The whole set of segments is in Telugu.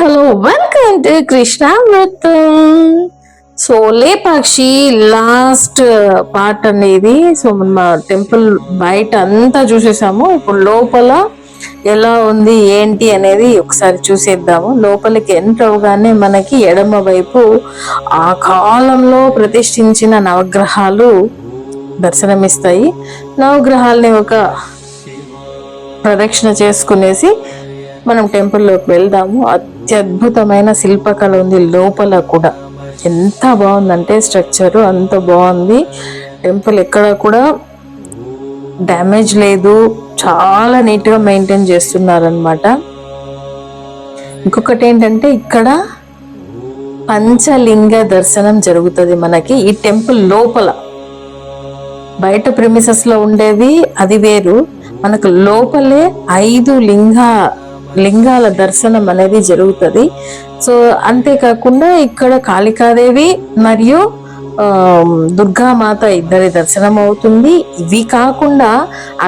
Hello welcome to Krishnamrutham. So Lepakshi last part అనేది. సో మన టెంపుల్ బయట అంతా చూసేసాము. ఇప్పుడు లోపల ఎలా ఉంది ఏంటి అనేది ఒకసారి చూసేద్దాము. లోపలికి ఎంటర్ అవగానే మనకి ఎడమ వైపు ఆ కాలంలో ప్రతిష్ఠించిన నవగ్రహాలు దర్శనమిస్తాయి. నవగ్రహాలని ఒక ప్రదక్షిణ చేసుకునేసి మనం టెంపుల్లోకి వెళ్దాము. అత్యద్భుతమైన శిల్పకళ ఉంది లోపల కూడా. ఎంత బాగుందంటే స్ట్రక్చరు అంత బాగుంది. టెంపుల్ ఎక్కడ కూడా డ్యామేజ్ లేదు, చాలా నీట్గా మెయింటైన్ చేస్తున్నారనమాట. ఇంకొకటి ఏంటంటే ఇక్కడ పంచలింగ దర్శనం జరుగుతుంది మనకి ఈ టెంపుల్ లోపల. బయట ప్రిమిసెస్ లో ఉండేది అది వేరు, మనకు లోపలే 5 లింగాల దర్శనం అనేది జరుగుతుంది. సో అంతేకాకుండా ఇక్కడ కాళికాదేవి మరియు దుర్గామాత ఇద్దరి దర్శనం అవుతుంది. ఇవి కాకుండా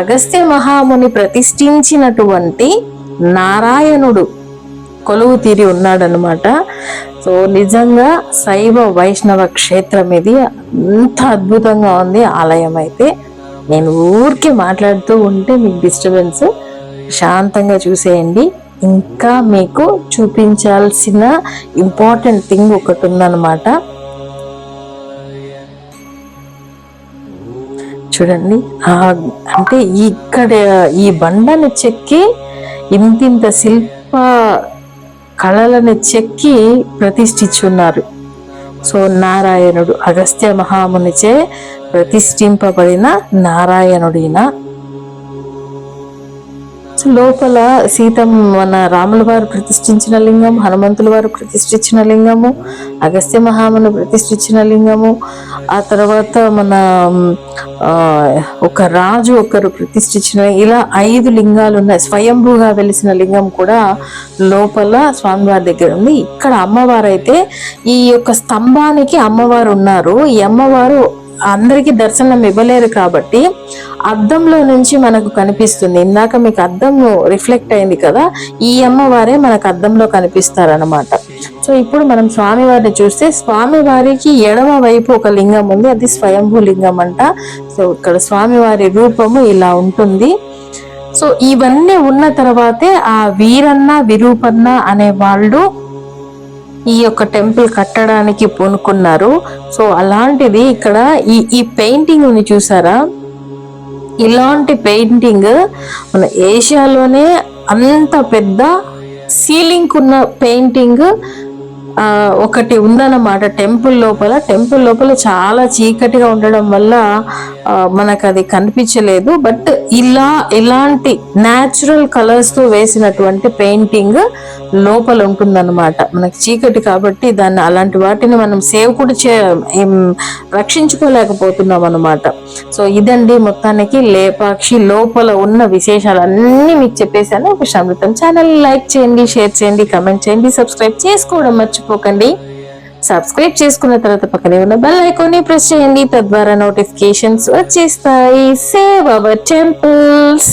అగస్త్య మహాముని ప్రతిష్ఠించినటువంటి నారాయణుడు కొలువు తీరి ఉన్నాడనమాట. సో నిజంగా శైవ వైష్ణవ క్షేత్రం ఇది. అంత అద్భుతంగా ఉంది ఆలయం అయితే. నేను ఊరికే మాట్లాడుతూ ఉంటే మీకు డిస్టర్బెన్స్, శాంతంగా చూసేయండి. ఇంకా మీకు చూపించాల్సిన ఇంపార్టెంట్ థింగ్ ఒకటి ఉందన్నమాట. చూడండి, అంటే ఇక్కడ ఈ బండను చెక్కి ఇంతింత శిల్ప కళలను చెక్కి ప్రతిష్ఠించున్నారు. సో నారాయణుడు అగస్త్య మహామునిచే ప్రతిష్ఠింపబడిన నారాయణుడిన. లోపల మన రాముల వారు ప్రతిష్ఠించిన లింగం, హనుమంతుల వారు ప్రతిష్ఠించిన లింగము, అగస్త్య మహాముని ప్రతిష్ఠించిన లింగము, ఆ తర్వాత మన ఒక రాజు ఒకరు ప్రతిష్ఠించిన, ఇలా 5 లింగాలు ఉన్నాయి. స్వయంభూగా వెలిసిన లింగం కూడా లోపల స్వామివారి దగ్గర ఉంది. ఇక్కడ అమ్మవారు అయితే ఈ యొక్క స్తంభానికి అమ్మవారు ఉన్నారు. ఈ అమ్మవారు అందరికీ దర్శనం ఇవ్వలేరు కాబట్టి అద్దంలో నుంచి మనకు కనిపిస్తుంది. ఇందాక మీకు అద్దం రిఫ్లెక్ట్ అయింది కదా, ఈ అమ్మవారే మనకు అద్దంలో కనిపిస్తారనమాట. సో ఇప్పుడు మనం స్వామివారిని చూస్తే స్వామివారికి ఎడమ వైపు ఒక లింగం ఉంది, అది స్వయంభూ లింగం అంట. సో ఇక్కడ స్వామివారి రూపము ఇలా ఉంటుంది. సో ఇవన్నీ ఉన్న తర్వాతే ఆ వీరన్న విరూపన్న అనే వాళ్ళు ఈ యొక్క టెంపుల్ కట్టడానికి పూనుకున్నారు. సో అలాంటిది ఇక్కడ ఈ పెయింటింగ్ ని చూసారా? ఇలాంటి పెయింటింగ్ మన ఏషియాలోనే అంత పెద్ద సీలింగ్ ఉన్న పెయింటింగ్ ఒకటి ఉందన్నమాట టెంపుల్ లోపల. టెంపుల్ లోపల చాలా చీకటిగా ఉండడం వల్ల మనకు అది కనిపించలేదు. బట్ ఇలాంటి న్యాచురల్ కలర్స్ తో వేసినటువంటి పెయింటింగ్ లోపల ఉంటుందన్నమాట. మనకి చీకటి కాబట్టి దాన్ని అలాంటి వాటిని మనం సేవ్ కూడా రక్షించుకోలేకపోతున్నాం అనమాట. సో ఇదండి మొత్తానికి లేపాక్షి లోపల ఉన్న విశేషాలు అన్ని మీకు చెప్పేశాను. కృష్ణామృతం ఛానల్ లైక్ చేయండి, షేర్ చేయండి, కమెంట్ చేయండి, సబ్స్క్రైబ్ చేసుకోవడం మర్చిపోకండి. సబ్స్క్రైబ్ చేసుకున్న తర్వాత పక్కనే ఉన్న బెల్ ఐకాన్ ని ప్రెస్ చేయండి, తద్వారా నోటిఫికేషన్స్ వచ్చేస్తాయి. Save hour temples.